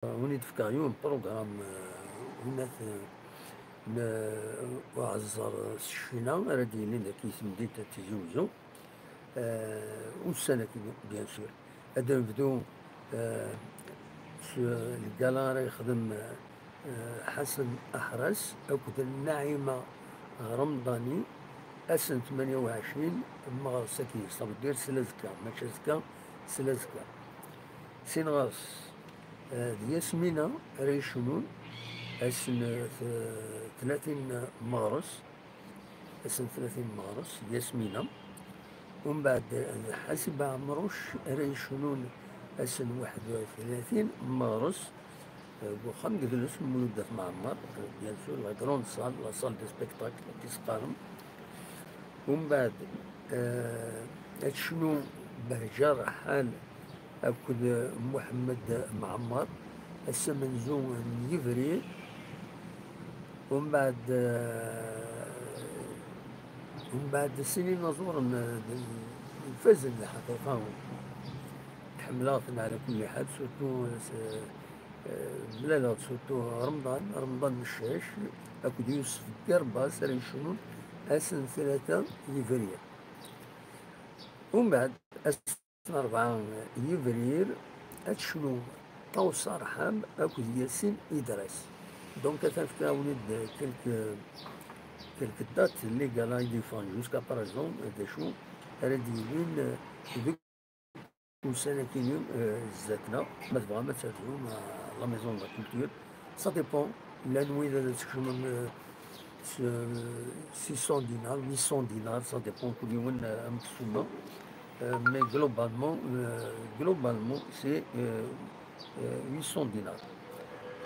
ونيت في كايون بروغرام ونات وعزر الشينا راه دايرين ذاك يسمديت تزوجو والسنة بيان سور هذا نبدو آه، الكالا راه يخدم حسن أحرس أكد الناعمة رمضاني أسن 28 مغرسة كيس طب دير سلازكا ماشي زكا سلازكا سينغاس ياسمينة ريشنون أسن 30 مغرس أسن 30 مغرس ياسمينة ومن بعد حسب عمروش ريشنون أسن 31 مغرس وخم جلس مولودة معمر بيان سور لا كروند سال لا سال دو سبيكتاكل تيسقارم ومن بعد شنو بهجة رحال أكد محمد معمر هسه منزوم يفري ومن بعد السنين نزور الفزن الحقيقة تحملاتنا على كل حال سورتو لا لا سورتو رمضان مشاش أكد يوسف كرباس ريشنون أسن 3 يفرير ومن بعد أسن 4 يفرير أتشنو طوس رحام أكد ياسين إدريس دونك تنفكا ولد كلك دات اللي قال يديفون جوسكا بريزون هذا شو راه دايرين سنة كينيوم زاتنا ما تبغى ما تسافروا لا ميزون لا كولتور سا ديبون لا نويض تكشم 600 دينار 800 دينار سا ديبون كل يوم مكسومة مي globalement c'est 800 dinars.